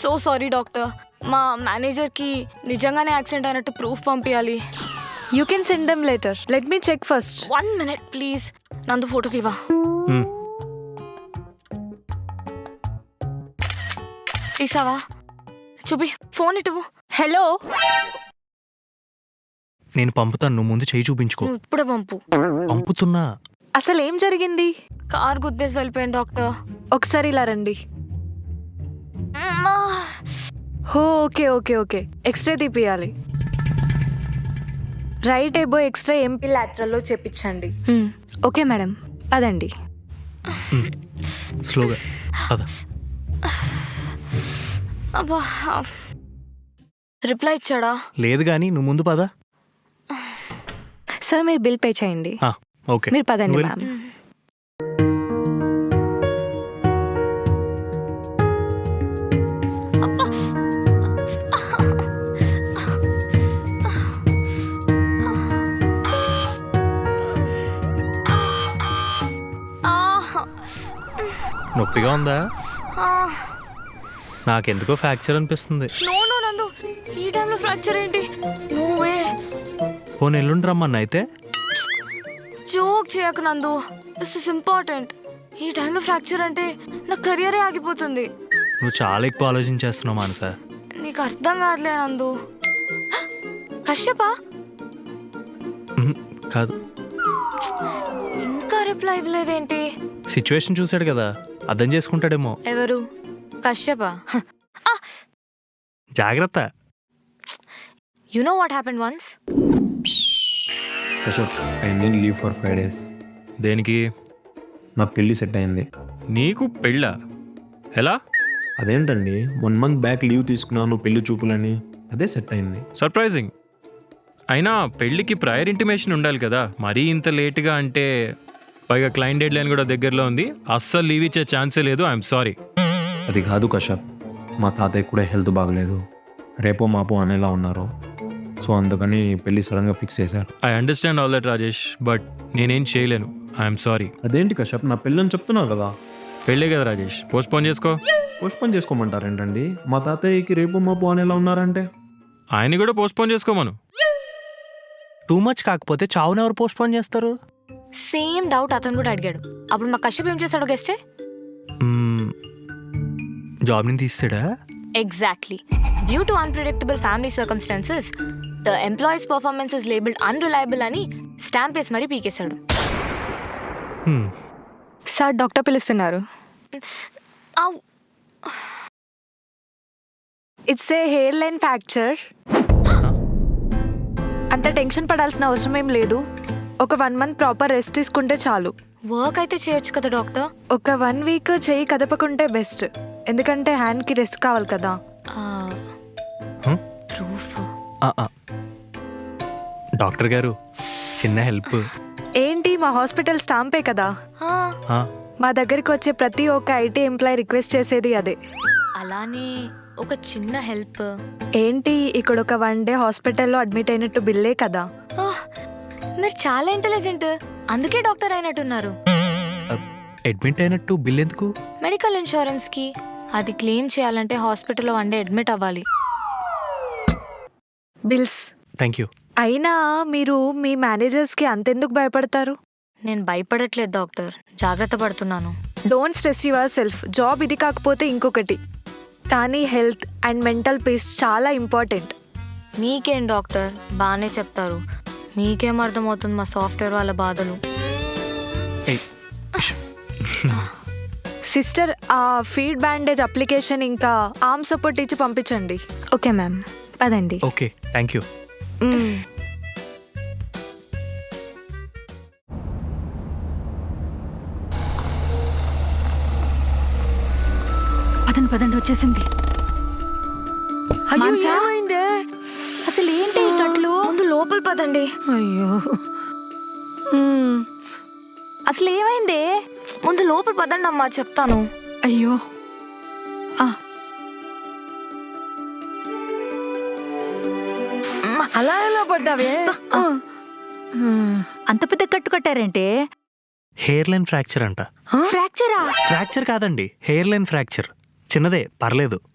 So sorry doctor. మా మేనేజర్కి నిజంగానే యాక్సిడెంట్ అయినట్టు ప్రూఫ్ పంపించాలి. You can send them later. Let me check first. 1 minute please. నందు ఫోటో తీవా. తీసావా? చూపి. ఫోన్ ఇటువు. హలో, నేను పంపుతాను, నువ్వు ముందు చేయి చూపించుకో. నువ్వు ఇప్పుడే పంపు. పంపుతున్నా. అసలు ఏం జరిగింది? కార్ గుద్దేసి వెళ్ళిపోయాను డాక్టర్. ఒకసారి ఇలా రండి. హో, ఓకే ఓకే ఓకే. ఎక్స్రే తీపియాలి. రైట్ ఏబో ఎక్స్రే ఎంపీ లాటరల్లో చేపించండి. ఓకే మేడం, పదండి. స్లోగా పద. అబ్బా, రిప్లై ఇచ్చాడా? లేదు కానీ నువ్వు ముందు పద. సార్ మీరు బిల్ పే చేయండి. ఓకే, మీరు పదండి నువ్వు మ్యామ్. నొప్పిగా ఉందా? నాకెందుకో ఫ్రాక్చర్ అనిపిస్తుంది. నో నో నందు, ఈ టైంలో ఫ్రాక్చర్ ఏంటి? నువ్వే పోనీ ఎల్లుండి రమ్మన్నా అయితే. జోక్ చేయకు నందు, దిస్ ఇస్ ఇంపార్టెంట్. ఈ టైంలో ఫ్రాక్చర్ అంటే నా కెరియరే ఆగిపోతుంది. నువ్వు చాలా ఎక్కువ ఆలోచించేస్తున్నావు మానస. నీకు అర్థం కాదులే నందు. కశ్యపా? కాదు. ఇంకా రిప్లై ఇవ్వలేదేంటి? సిచ్యువేషన్ చూసాడు కదా, అర్థం చేసుకుంటాడేమో. ఎవరు? కశ్యపా? జాగ్రత్త. You know what happened once? Ashok, I need leave for 5 days. దేనికి? నా పెళ్ళి సెట్ అయింది. నీకు పెళ్ళా? ఎలా? అదేంటండి, 1 month బ్యాక్ లీవ్ తీసుకున్నాను పెళ్లి చూపులని, అదే సెట్ అయింది. సర్ప్రైజింగ్. అయినా పెళ్ళికి ప్రయర్ ఇంటిమేషన్ ఉండాలి కదా, మరీ ఇంత లేట్గా అంటే. పైగా క్లయింట్ డెడ్ లైన్ కూడా దగ్గరలో ఉంది, అస్సలు లీవ్ ఇచ్చే ఛాన్సే లేదు. I'm sorry. అది కాదు కశ్యప్, మా తాతయ్య కూడా హెల్త్ బాగలేదు, రేపో మాపో అనేలా ఉన్నారు. సో అందుకని పెళ్ళి సడన్గా ఫిక్స్ చేశారు. I understand all that Rajesh, but నేనేం చేయలేను. I'm sorry. అదేంటి కశ్యప్, నా పెళ్ళని చెప్తున్నారు కదా. పెళ్ళే కదా రాజేష్, పోస్ట్పోన్ చేసుకో. పోస్ట్పోన్ చేసుకోమంటారేంటండి? మా తాతయ్యకి రేపో మాపో అనేలా ఉన్నారంటే. ఆయన్ని కూడా పోస్ట్పోన్ చేసుకోమను. టూ మచ్ కాకపోతే చావును ఎవరు పోస్ట్పోన్ చేస్తారు? సేమ్ డౌట్ అతను కూడా అడిగాడు. అప్పుడు మా కశ్యప్ ఏం చేశాడో గెస్టే. జాబ్ ని తీస్తాడా? Exactly. Due to unpredictable family circumstances, the employee's performance is labeled unreliable అని స్టాంప్ వేసి మరీ పీకేశాడు. సార్ డాక్టర్ పిలుస్తున్నారు. It's a hair line fracture. అంత టెన్షన్ పడాల్సిన అవసరం ఏం లేదు. ఒక 1 month ప్రాపర్ రెస్ట్ తీసుకుంటే చాలు. వర్క్ అయితే చేయొచ్చు కదా డాక్టర్. ఒక 1 week చెయ్యి కదపకుంటే బెస్ట్, ఎందుకంటే హ్యాండ్కి రెస్ట్ కావాలి కదా. ప్రూఫ్. డాక్టర్ గారు, చిన్న హెల్ప్. ఏంటి, మా హాస్పిటల్ స్టాంపే కదా. మా దగ్గరికి వచ్చే ప్రతి ఒక్క ఐటీ ఎంప్లాయీ రిక్వెస్ట్ చేసేది అదే. అలానే ఒక చిన్న హెల్ప్. ఏంటి, ఇక్కడ ఒక 1 day హాస్పిటల్లో అడ్మిట్ అయినట్టు బిల్లే కదా. మీరు చాలా ఇంటెలిజెంట్, అందుకే డాక్టర్ అయినట్టున్నారు. అడ్మిట్ అయినట్టు బిల్ ఎందుకు? మెడికల్ ఇన్సూరెన్స్ కి. అది క్లెయిమ్ చేయాలంటే హాస్పిటల్లో 1 day అడ్మిట్ అవ్వాలి. బిల్స్. Thank you. అయినా మీరు మీ మేనేజర్స్కి అంతెందుకు భయపడతారు? నేను భయపడట్లేదు డాక్టర్, జాగ్రత్త పడుతున్నాను. Don't stress your self. Job ఇది కాకపోతే ఇంకొకటి, కానీ హెల్త్ అండ్ మెంటల్ పీస్ చాలా ఇంపార్టెంట్. మీకేం డాక్టర్, బాగానే చెప్తారు. మీకేం అర్థమవుతుంది మా సాఫ్ట్వేర్ వాళ్ళ బాధలు. సిస్టర్, ఆ ఫీడ్ బ్యాండేజ్ అప్లికేషన్ ఇంకా ఆర్మ్ సపోర్ట్ ఇచ్చి పంపించండి. ఓకే మ్యామ్, పదండి. Okay, thank you. పదండి, వచ్చేసింది. ఏమైందే? అసలు ఏంటి ఈ కట్లు? ముందు లోపల పదండి. అయ్యో, అసలు ఏమైందే? ముందు లోపల పదండి అమ్మా, చెప్తాను. అయ్యో, అలా ఎలా పడ్డావే? అంత పెద్ద కట్టు కట్టారంటే? హెయిర్ లైన్ ఫ్రాక్చర్ అంట. ఫ్రాక్చరా? ఫ్రాక్చర్ కాదండి, హెయిర్ లైన్ ఫ్రాక్చర్. చిన్నదే, పర్లేదు.